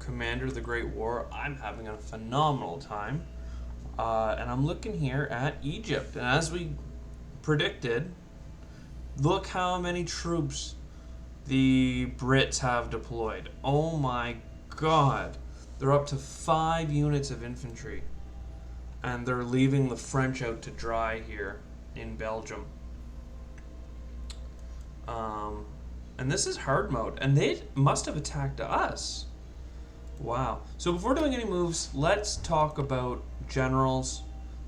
Commander of the Great War. I'm having a phenomenal time. And I'm looking here at Egypt. And as we predicted, look how many troops the Brits have deployed. Oh my god. They're up to 5 units of infantry. And they're leaving the French out to dry here in Belgium. And this is hard mode. And they must have attacked us. Wow. So before doing any moves, let's talk about generals.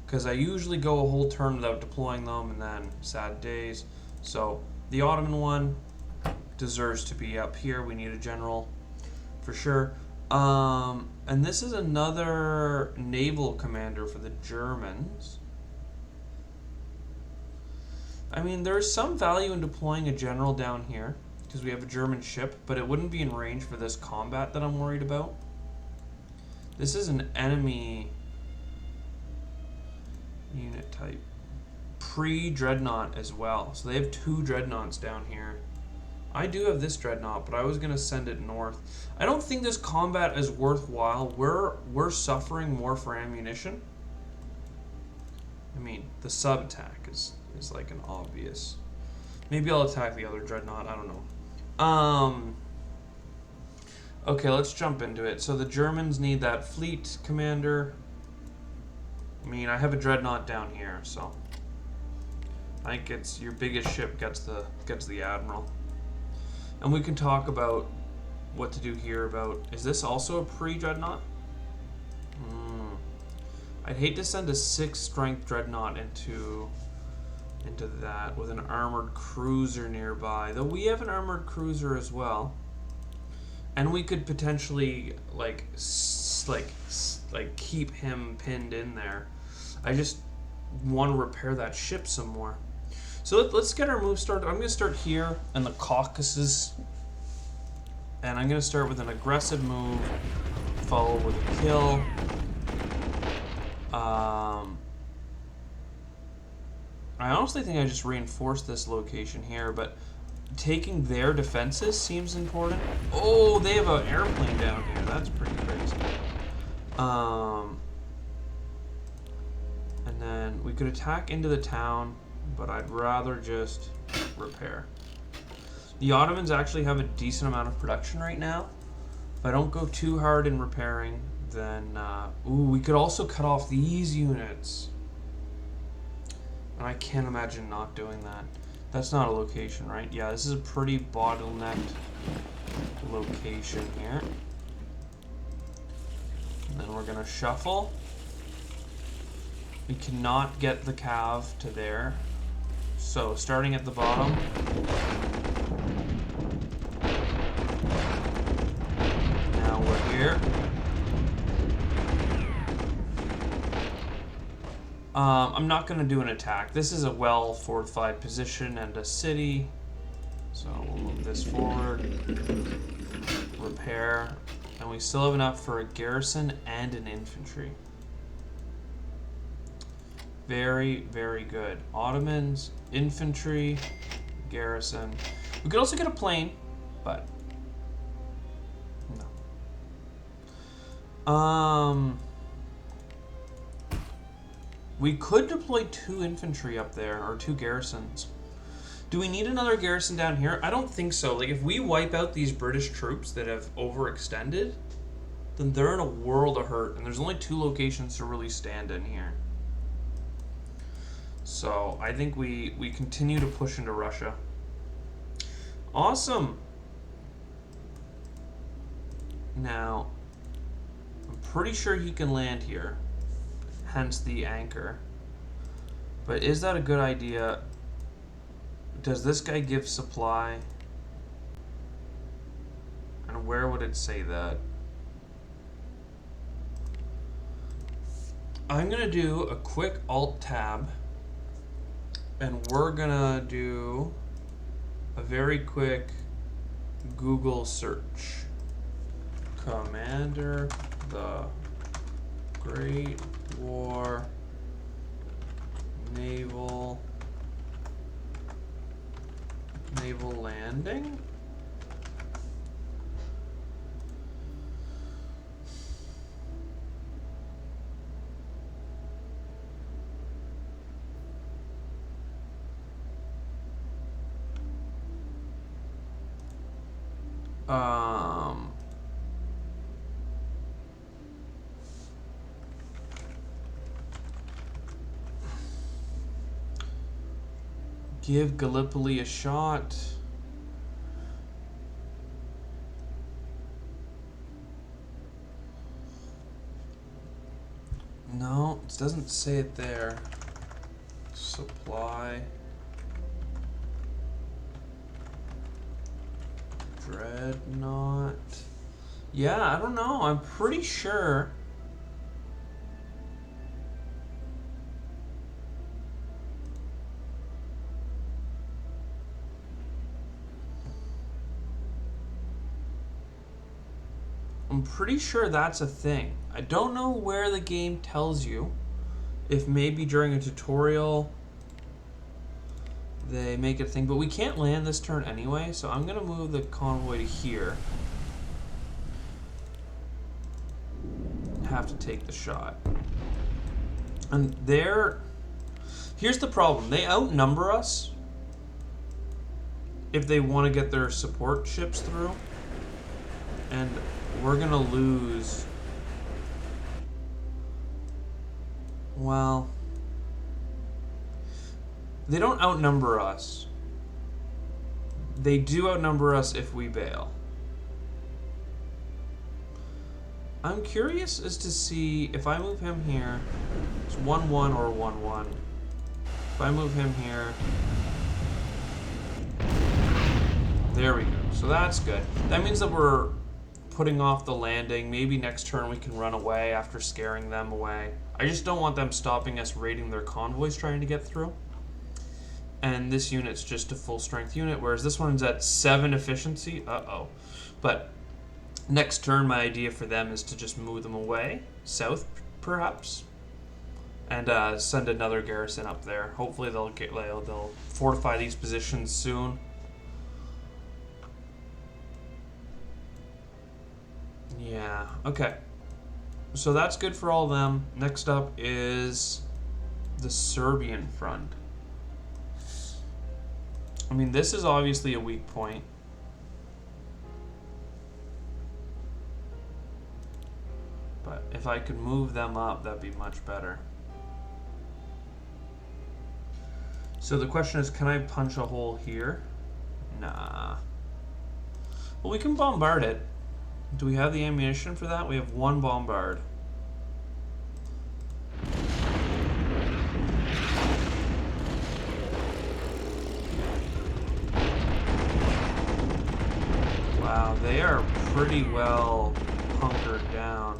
Because I usually go a whole turn without deploying them, and then sad days. So the Ottoman one deserves to be up here. We need a general for sure. And this is another naval commander for the Germans. I mean, there's some value in deploying a general down here because we have a German ship, but it wouldn't be in range for this combat that I'm worried about. This is an enemy unit type. Pre-dreadnought as well. So they have 2 dreadnoughts down here. I do have this dreadnought, but I was going to send it north. I don't think this combat is worthwhile. We're suffering more for ammunition. I mean, the sub-attack is like an obvious. Maybe I'll attack the other dreadnought. I don't know. Okay, let's jump into it. So the Germans need that fleet commander. I mean, I have a dreadnought down here, so I think it's your biggest ship gets the admiral. And we can talk about what to do here about, is this also a pre-dreadnought? I'd hate to send a 6 strength dreadnought into that with an armored cruiser nearby. Though we have an armored cruiser as well. And we could potentially like keep him pinned in there. I just want to repair that ship some more. So let's get our move started. I'm going to start here in the Caucasus. And I'm going to start with an aggressive move, follow with a kill. I honestly think I just reinforced this location here, but taking their defenses seems important. Oh, they have an airplane down here. That's pretty crazy. And then we could attack into the town, but I'd rather just repair. The Ottomans actually have a decent amount of production right now. If I don't go too hard in repairing, then we could also cut off these units. And I can't imagine not doing that. That's not a location, right? Yeah, this is a pretty bottlenecked location here. And then we're gonna shuffle. We cannot get the cav to there. So starting at the bottom. Now we're here. I'm not going to do an attack. This is a well-fortified position and a city. So we'll move this forward. Repair. And we still have enough for a garrison and an infantry. Very, very good. Ottomans, infantry, garrison. We could also get a plane, but no. We could deploy 2 infantry up there, or 2 garrisons. Do we need another garrison down here? I don't think so. Like, if we wipe out these British troops that have overextended, then they're in a world of hurt, and there's only 2 locations to really stand in here. So, I think we continue to push into Russia. Awesome! Now, I'm pretty sure he can land here. Hence the anchor. But is that a good idea? Does this guy give supply? And where would it say that? I'm gonna do a quick Alt Tab, and we're gonna do a very quick Google search. Commander the Great War naval landing. Um, give Gallipoli a shot. No, it doesn't say it there. Supply. Dreadnought. Yeah, I don't know. I'm pretty sure. I'm pretty sure that's a thing. I don't know where the game tells you. If maybe during a tutorial they make it a thing, but we can't land this turn anyway, so I'm gonna move the convoy to here. Have to take the shot. And here's the problem. They outnumber us if they want to get their support ships through. And we're gonna lose. Well, they don't outnumber us. They do outnumber us if we bail. I'm curious as to see if I move him here, it's 1-1 or 1-1. If I move him here, there we go. So that's good. That means that we're putting off the landing. Maybe next turn we can run away after scaring them away. I just don't want them stopping us raiding their convoys trying to get through. And this unit's just a full strength unit, whereas this one's at 7 efficiency. Uh-oh. But next turn, my idea for them is to just move them away, south perhaps, and send another garrison up there. Hopefully they'll fortify these positions soon. Yeah, okay. So that's good for all of them. Next up is the Serbian front. I mean, this is obviously a weak point. But if I could move them up, that'd be much better. So the question is, can I punch a hole here? Nah. Well, we can bombard it. Do we have the ammunition for that? We have 1 bombard. Wow, they are pretty well hunkered down.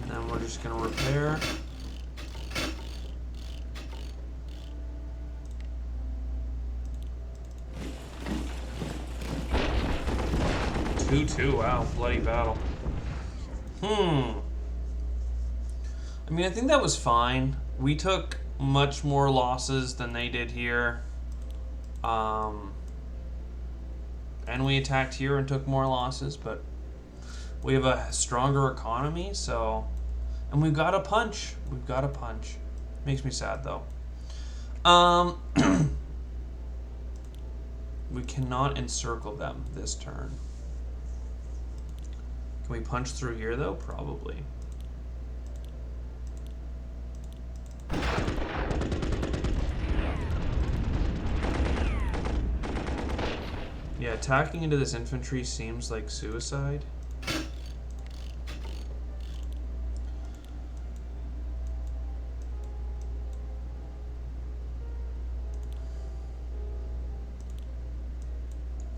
And then we're just gonna repair. Two, wow, bloody battle. I mean, I think that was fine. We took much more losses than they did here. And we attacked here and took more losses, but we have a stronger economy, so... And we've got a punch. We've got a punch. Makes me sad, though. We cannot encircle them this turn. Can we punch through here, though? Probably. Yeah, attacking into this infantry seems like suicide.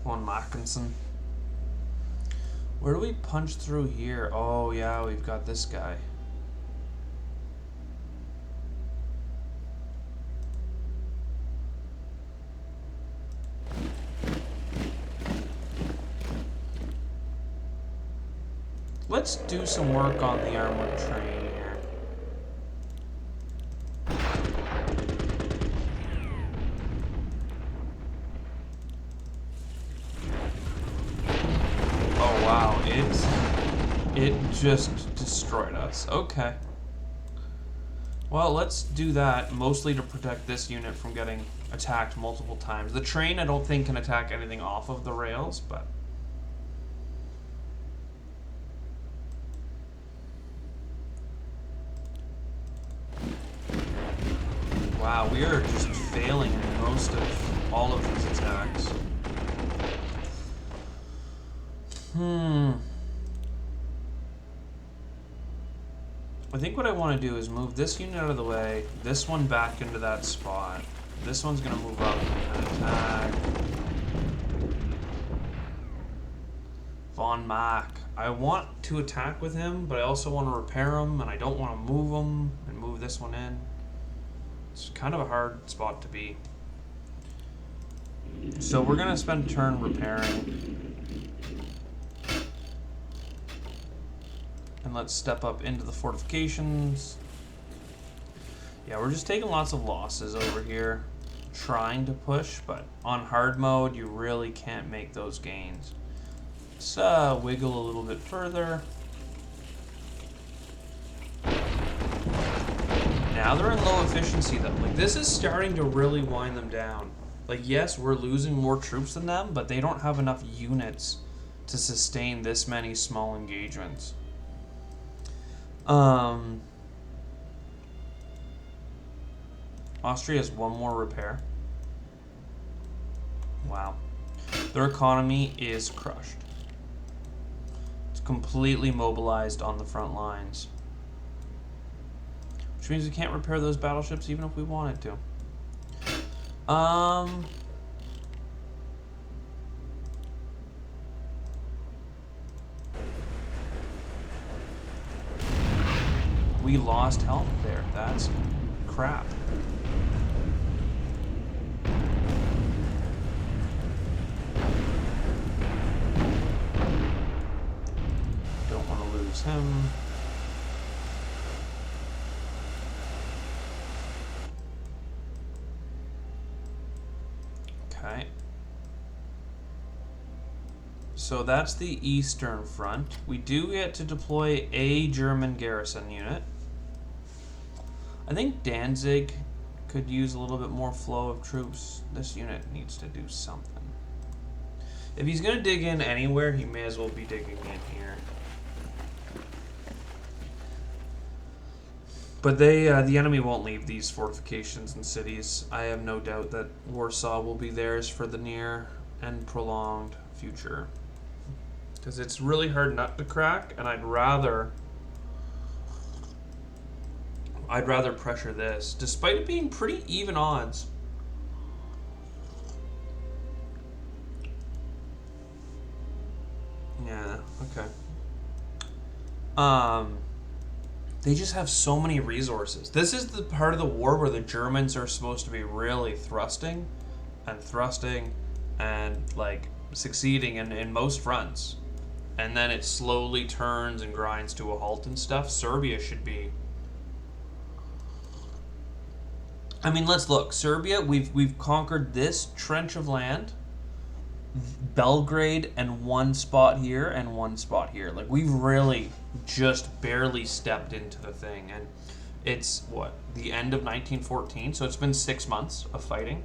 Von Mackensen. Where do we punch through here? Oh, yeah, we've got this guy. Let's do some work on the armored train here. Oh, wow, it's... It just destroyed us. Okay. Well, let's do that, mostly to protect this unit from getting attacked multiple times. The train, I don't think, can attack anything off of the rails, but... Wow, we are just failing in most of all of these attacks. I think what I want to do is move this unit out of the way, this one back into that spot. This one's going to move up and attack. Von Mack. I want to attack with him, but I also want to repair him, and I don't want to move him and move this one in. It's kind of a hard spot to be. So we're going to spend a turn repairing. And let's step up into the fortifications. Yeah, we're just taking lots of losses over here, trying to push, but on hard mode, you really can't make those gains. Let's wiggle a little bit further. Now they're in low efficiency though. Like, this is starting to really wind them down. Like, yes, we're losing more troops than them, but they don't have enough units to sustain this many small engagements. Austria has one more repair. Wow. Their economy is crushed. It's completely mobilized on the front lines. Which means we can't repair those battleships even if we wanted to. We lost health there. That's crap. Don't want to lose him. Okay. So that's the Eastern Front. We do get to deploy a German garrison unit. I think Danzig could use a little bit more flow of troops. This unit needs to do something. If he's going to dig in anywhere, he may as well be digging in here. But the enemy won't leave these fortifications and cities. I have no doubt that Warsaw will be theirs for the near and prolonged future. Because it's really hard nut to crack, and I'd rather pressure this, despite it being pretty even odds. Yeah, okay. They just have so many resources. This is the part of the war where the Germans are supposed to be really thrusting and like succeeding in most fronts. And then it slowly turns and grinds to a halt and stuff. Serbia should be... I mean, let's look. Serbia, we've conquered this trench of land, Belgrade, and one spot here and one spot here. Like, we've really just barely stepped into the thing. And it's, what, the end of 1914? So it's been 6 months of fighting.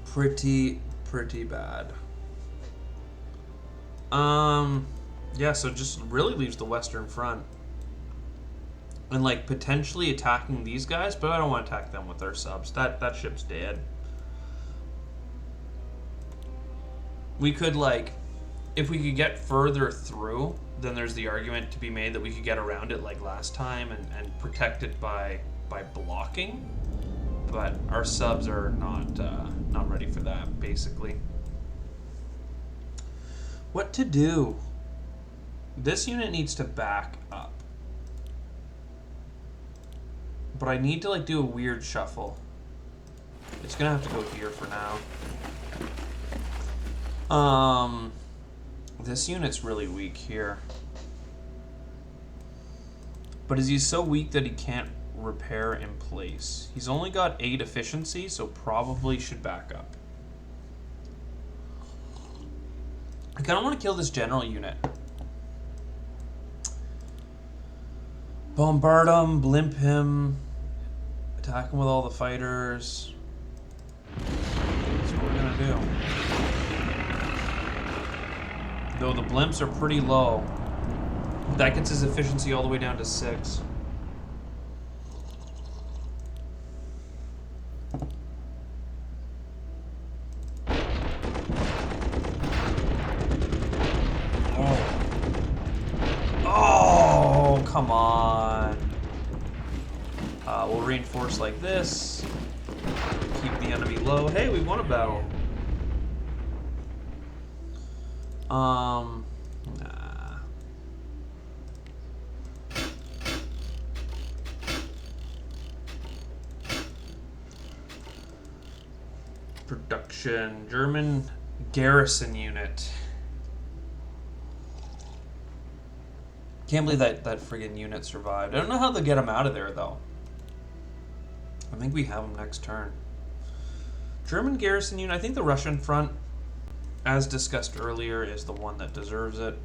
Pretty bad. Yeah, so just really leaves the Western Front. And, like, potentially attacking these guys, but I don't want to attack them with their subs. That ship's dead. We could, like, if we could get further through, then there's the argument to be made that we could get around it like last time and protect it by blocking. But our subs are not ready for that, basically. What to do? This unit needs to back up. But I need to, like, do a weird shuffle. It's gonna have to go here for now. This unit's really weak here. But is he so weak that he can't repair in place? He's only got 8 efficiency, so probably should back up. I kind of want to kill this general unit. Bombard him, blimp him, attack him with all the fighters. That's what we're gonna do. Though the blimps are pretty low. That gets his efficiency all the way down to 6. Oh, come on. We'll reinforce like this. Keep the enemy low. Hey, we won a battle. Nah. Production. German garrison unit. Can't believe that friggin' unit survived. I don't know how they'll get him out of there, though. I think we have him next turn. German garrison unit. I think the Russian front, as discussed earlier, is the one that deserves it.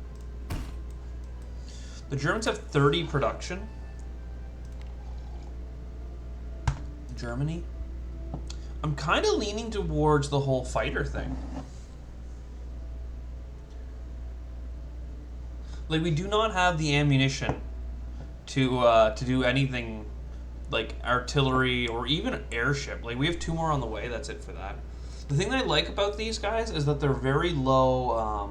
The Germans have 30 production. Germany. I'm kind of leaning towards the whole fighter thing. Like, we do not have the ammunition to do anything like artillery or even airship. Like, we have 2 more on the way. That's it for that. The thing that I like about these guys is that they're very low,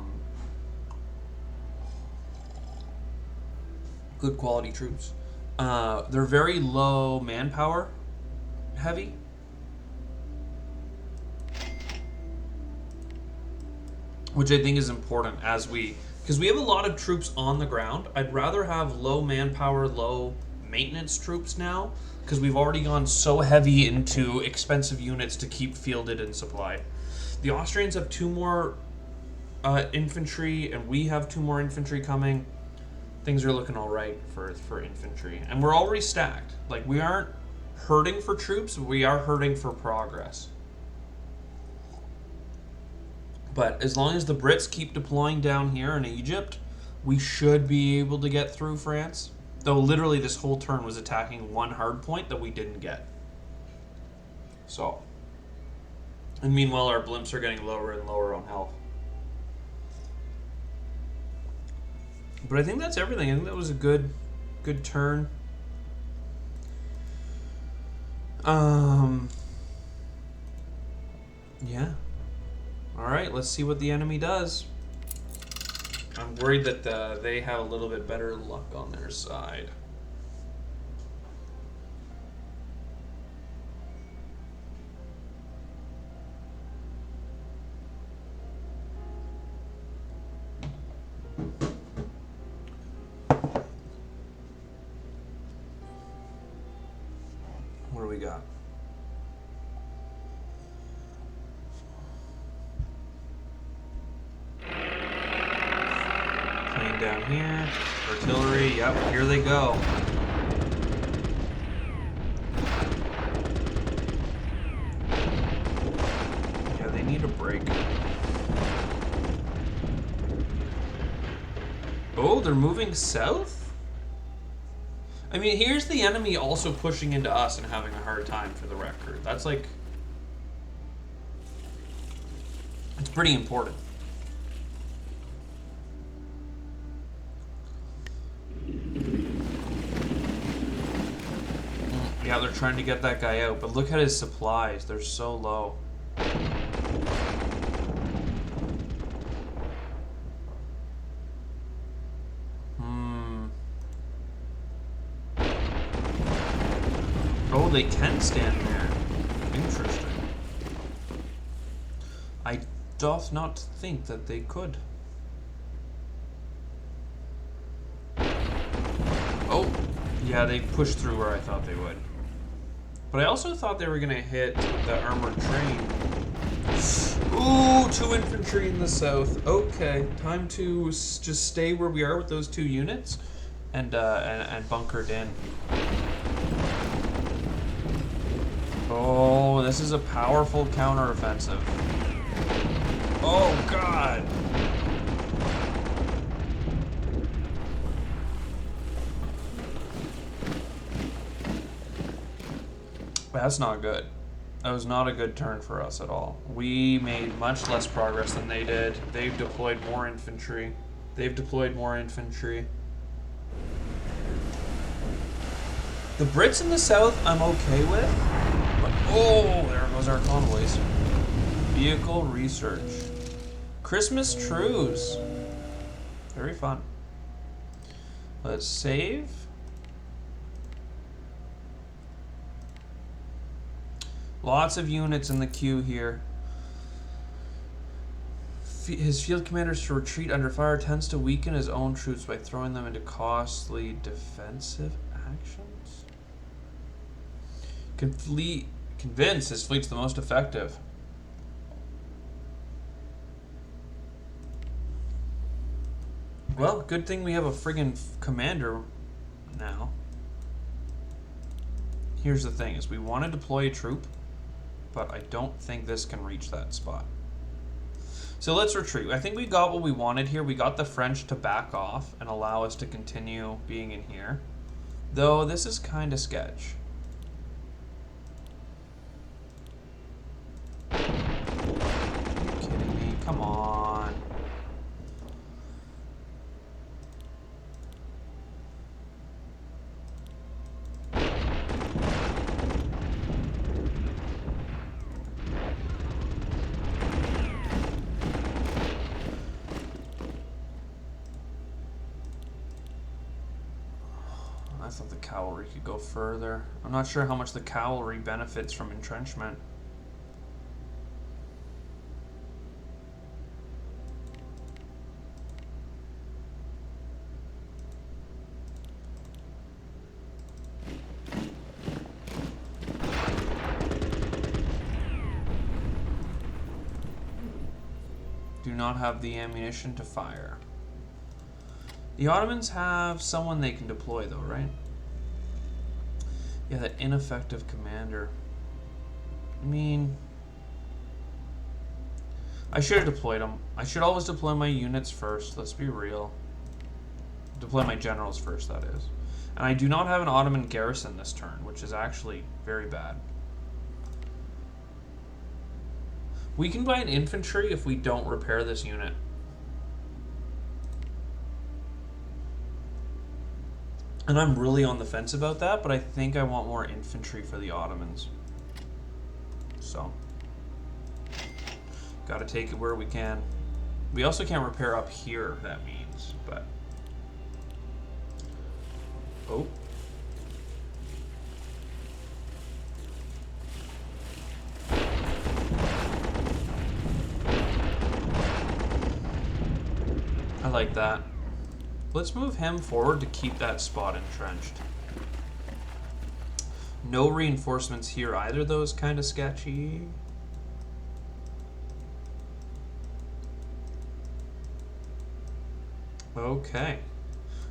good quality troops. They're very low manpower heavy. Which I think is important because we have a lot of troops on the ground. I'd rather have low manpower, low maintenance troops now, because we've already gone so heavy into expensive units to keep fielded and supplied. The Austrians have 2 more infantry, and we have 2 more infantry coming. Things are looking all right for infantry, and we're already stacked. Like, we aren't hurting for troops, we are hurting for progress. But as long as the Brits keep deploying down here in Egypt, we should be able to get through France. Though literally this whole turn was attacking one hard point that we didn't get. So. And meanwhile, our blimps are getting lower and lower on health. But I think that's everything. I think that was a good turn. Yeah. Alright, let's see what the enemy does. I'm worried that they have a little bit better luck on their side. What do we got? Plane down here. Artillery. Yep, here they go. Yeah, they need a break. Oh, they're moving south? I mean, here's the enemy also pushing into us and having a hard time for the record. That's like... It's pretty important. Yeah, they're trying to get that guy out, but look at his supplies. They're so low. Oh, they can stand there. Interesting. I doth not think that they could. Oh, yeah, they pushed through where I thought they would. But I also thought they were going to hit the armored train. Ooh, 2 infantry in the south. Okay, time to just stay where we are with those 2 units and bunkered in. Oh, this is a powerful counteroffensive. Oh, God. That's not good. That was not a good turn for us at all. We made much less progress than they did. They've deployed more infantry. They've deployed more infantry. The Brits in the south I'm okay with. But, oh, there goes our convoys. Vehicle research. Christmas truce. Very fun. Let's save. Lots of units in the queue here. His field commanders to retreat under fire tends to weaken his own troops by throwing them into costly defensive actions. Convince his fleet's the most effective. Well, good thing we have a friggin' commander now. Here's the thing, is we want to deploy a troop, but I don't think this can reach that spot. So let's retreat. I think we got what we wanted here. We got the French to back off and allow us to continue being in here. Though this is kind of sketch. Are you kidding me? Come on. I thought the cavalry could go further. I'm not sure how much the cavalry benefits from entrenchment. Do not have the ammunition to fire. The Ottomans have someone they can deploy, though, right? Yeah, that ineffective commander. I mean, I should have deployed them. I should always deploy my units first. Let's be real. Deploy my generals first, that is. And I do not have an Ottoman garrison this turn, which is actually very bad. We can buy an infantry if we don't repair this unit. And I'm really on the fence about that, but I think I want more infantry for the Ottomans. So, gotta take it where we can. We also can't repair up here, that means, but... Oh. I like that. Let's move him forward to keep that spot entrenched. No reinforcements here either, though, is kind of sketchy. Okay.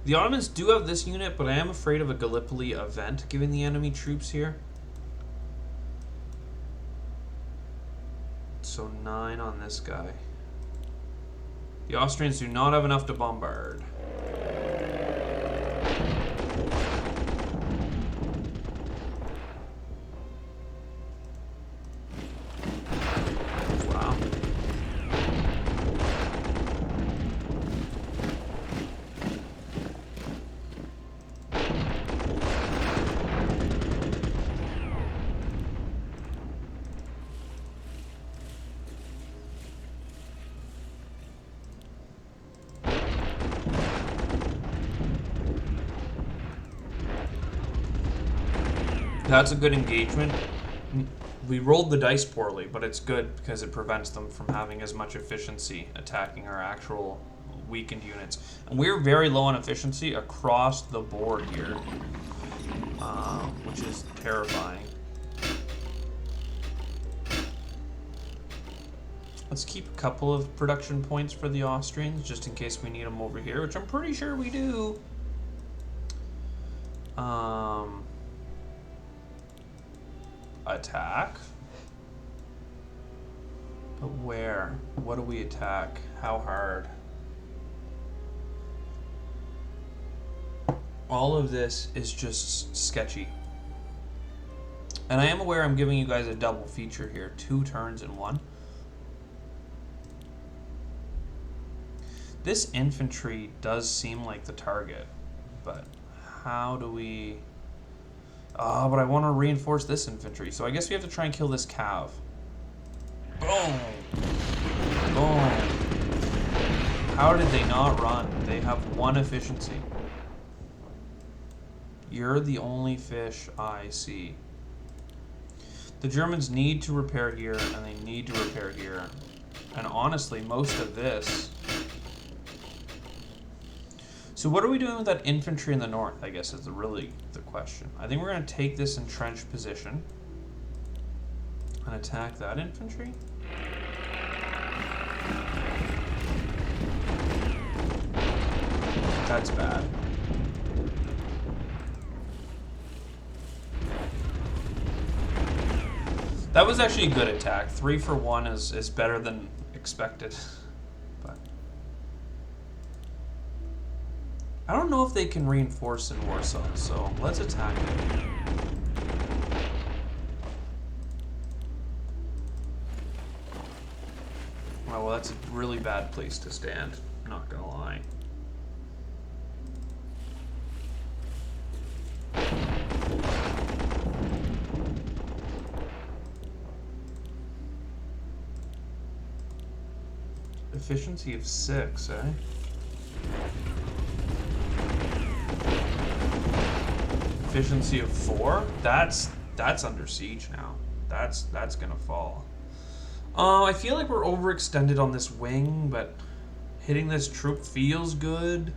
The Ottomans do have this unit, but I am afraid of a Gallipoli event given the enemy troops here. So 9 on this guy. The Austrians do not have enough to bombard. Wow. That's a good engagement. We rolled the dice poorly, but it's good because it prevents them from having as much efficiency attacking our actual weakened units. And we're very low on efficiency across the board here, which is terrifying. Let's keep a couple of production points for the Austrians, just in case we need them over here, which I'm pretty sure we do. Attack. But where? What do we attack? How hard? All of this is just sketchy. And I am aware I'm giving you guys a double feature here. 2 turns in one. This infantry does seem like the target. But how do we... but I want to reinforce this infantry. So I guess we have to try and kill this cav. Boom! Boom! How did they not run? They have 1 efficiency. You're the only fish I see. The Germans need to repair here, and they need to repair here. And honestly, most of this... So what are we doing with that infantry in the north, I guess, is really the question. I think we're going to take this entrenched position and attack that infantry. That's bad. That was actually a good attack. 3 for 1 is better than expected. But I don't know if they can reinforce in Warsaw, so let's attack it. Oh, well, that's a really bad place to stand, not gonna lie. Efficiency of 6, eh? Efficiency of 4? That's under siege now. That's gonna fall. I feel like we're overextended on this wing, but hitting this troop feels good.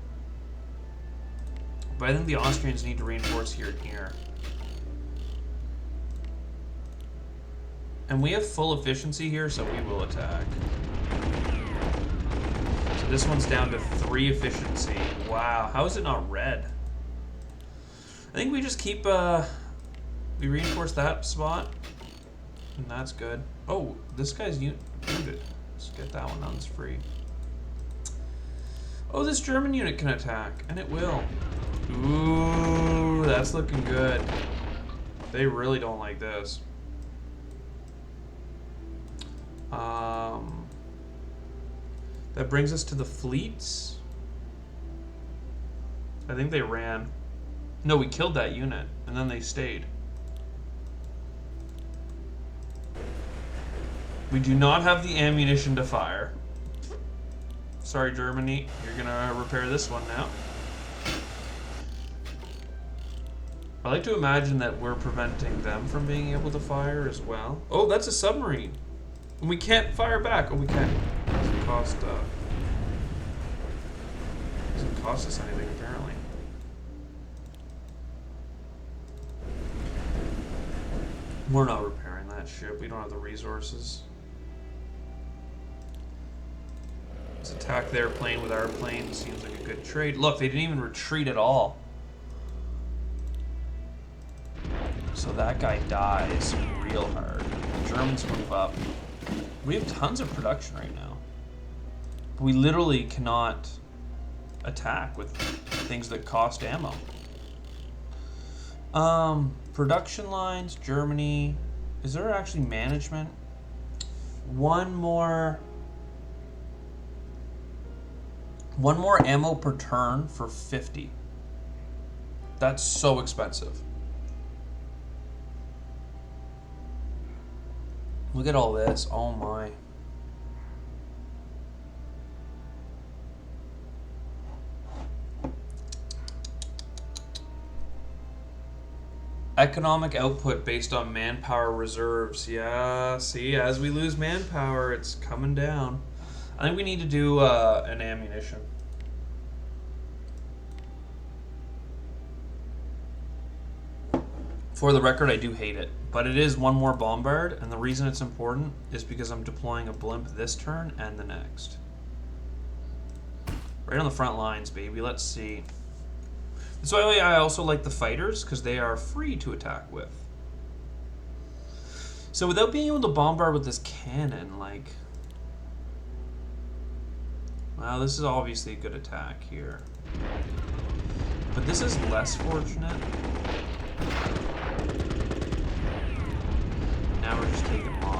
But I think the Austrians need to reinforce here and here. And we have full efficiency here, so we will attack. So this one's down to 3 efficiency. Wow, how is it not red? I think we just keep, we reinforce that spot. And that's good. Oh, this guy's wounded. Let's get that one. That one's free. Oh, this German unit can attack, and it will. Ooh, that's looking good. They really don't like this. That brings us to the fleets. I think they ran. No, we killed that unit, and then they stayed. We do not have the ammunition to fire. Sorry, Germany. You're gonna repair this one now. I like to imagine that we're preventing them from being able to fire as well. Oh, that's a submarine. And we can't fire back. Oh, we can. Doesn't cost us anything, apparently. We're not repairing that ship. We don't have the resources. Let's attack their plane with our plane. Seems like a good trade. Look, they didn't even retreat at all. So that guy dies real hard. The Germans move up. We have tons of production right now. But we literally cannot attack with things that cost ammo. Production lines, Germany. Is there actually management? One more ammo per turn for 50. That's so expensive. Look at all this. Oh my. Economic output based on manpower reserves. Yeah, see, as we lose manpower, it's coming down. I think we need to do an ammunition. For the record, I do hate it, but it is one more bombard, and the reason it's important is because I'm deploying a blimp this turn and the next. Right on the front lines, baby. Let's see. That's why I also like the fighters, because they are free to attack with. So without being able to bombard with this cannon, like... Well, this is obviously a good attack here. But this is less fortunate.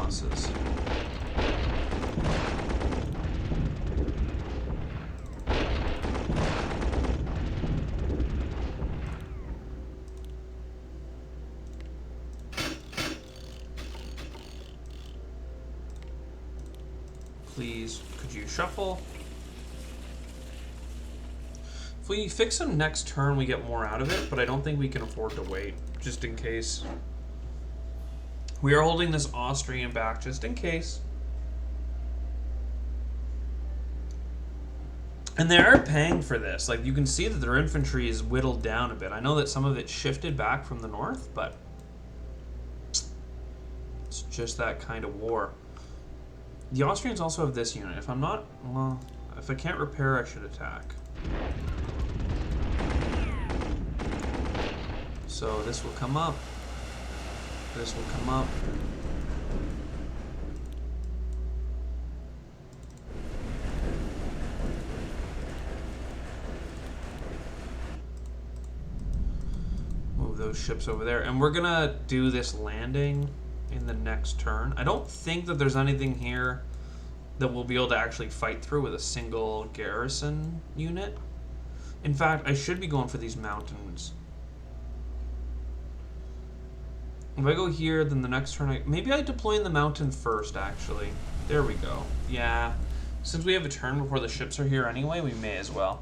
losses. Please, could you shuffle? If we fix them next turn, we get more out of it, but I don't think we can afford to wait, just in case. We are holding this Austrian back just in case. And they are paying for this. Like, you can see that their infantry is whittled down a bit. I know that some of it shifted back from the north, but it's just that kind of war. The Austrians also have this unit. If I'm not, well, if I can't repair, I should attack. So this will come up. This will come up. Move those ships over there. And we're gonna do this landing in the next turn. I don't think that there's anything here that we'll be able to actually fight through with a single garrison unit. In fact, I should be going for these mountains. If I go here, then the next turn, maybe I deploy in the mountain first, actually. There we go. Yeah, since we have a turn before the ships are here anyway, we may as well.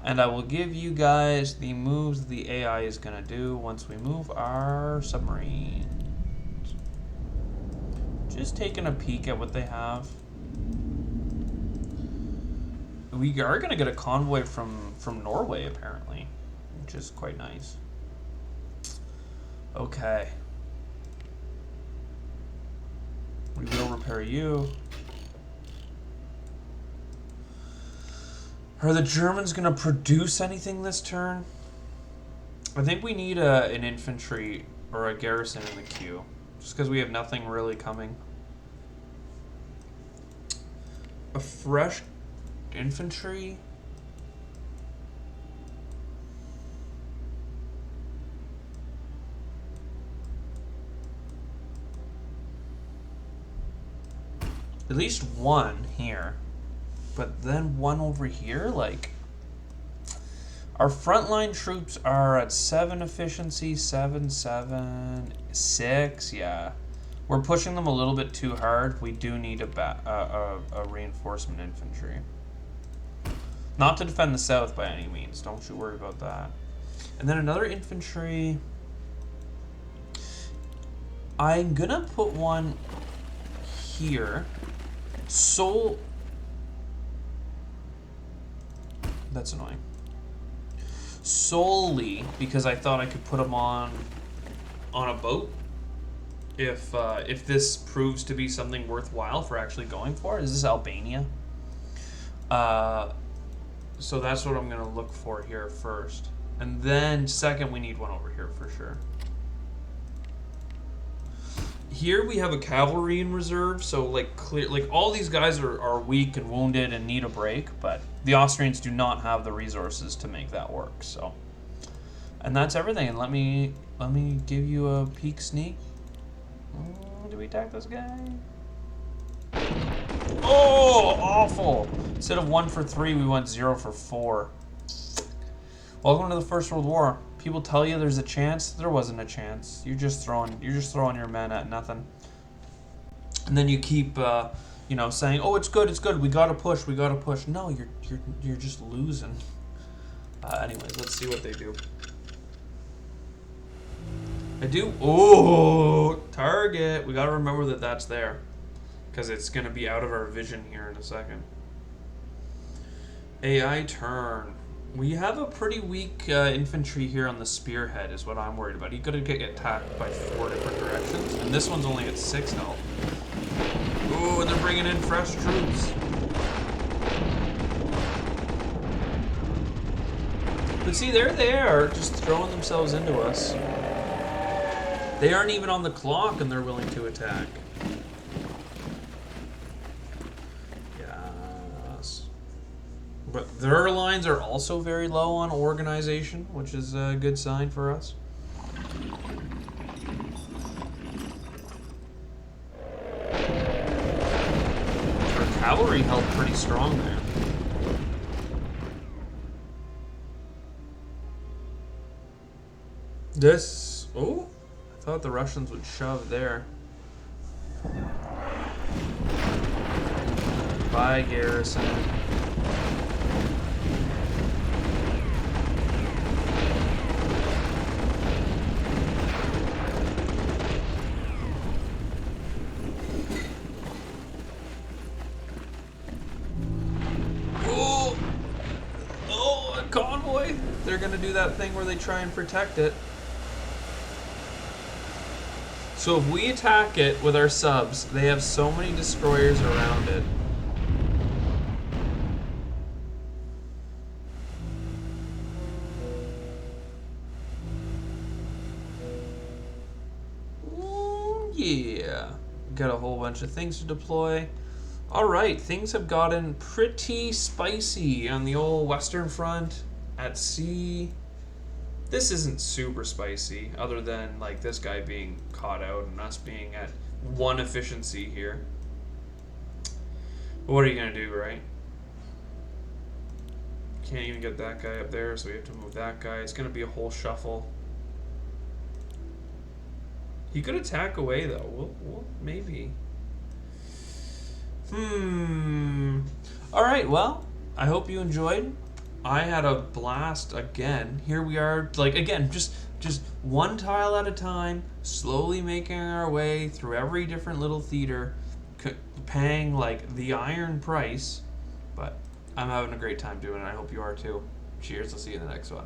And I will give you guys the moves the AI is going to do once we move our submarine. Just taking a peek at what they have. We are going to get a convoy from Norway, apparently, which is quite nice. Okay. We will repair you. Are the Germans going to produce anything this turn? I think we need an infantry or a garrison in the queue. Just because we have nothing really coming. A fresh infantry? At least one here. But then one over here? Like, our frontline troops are at 7 efficiency, 7, 7, 6, yeah. We're pushing them a little bit too hard. We do need a reinforcement infantry. Not to defend the south by any means. Don't you worry about that. And then another infantry. I'm gonna put one here. That's annoying. Solely because I thought I could put them on a boat. If this proves to be something worthwhile for actually going for. Is this Albania? So that's what I'm going to look for here first. And then second, we need one over here for sure. Here we have a cavalry in reserve, so like all these guys are weak and wounded and need a break, but the Austrians do not have the resources to make that work. So, and that's everything. And let me give you a peek sneak. Do we attack this guy? Oh, awful! Instead of 1 for 3, we went 0 for 4. Welcome to the First World War. People tell you there's a chance. There wasn't a chance. You're just throwing your men at nothing. And then you keep, saying, "Oh, it's good. We gotta push. No, you're just losing. Anyways, let's see what they do. I do. Oh, target. We gotta remember that that's there, because it's gonna be out of our vision here in a second. AI turn. We have a pretty weak infantry here on the spearhead is what I'm worried about. He could get attacked by 4 different directions, and this one's only at 6 health. Ooh, and they're bringing in fresh troops. But see, there they are, just throwing themselves into us. They aren't even on the clock, and they're willing to attack. But their lines are also very low on organization, which is a good sign for us. cavalry held pretty strong there. This... Oh, I thought the Russians would shove there. Bye, garrison. Convoy, they're gonna do that thing where they try and protect it. So if we attack it with our subs, they have so many destroyers around it. Ooh, yeah, got a whole bunch of things to deploy. Alright, things have gotten pretty spicy on the old Western Front, at sea. This isn't super spicy, other than like this guy being caught out and us being at 1 efficiency here. But what are you going to do, right? Can't even get that guy up there, so we have to move that guy. It's going to be a whole shuffle. He could attack away, though. We'll maybe... Alright, well, I hope you enjoyed. I had a blast again. Here we are, like, again, just one tile at a time, slowly making our way through every different little theater, paying, like, the iron price. But I'm having a great time doing it. I hope you are, too. Cheers. I'll see you in the next one.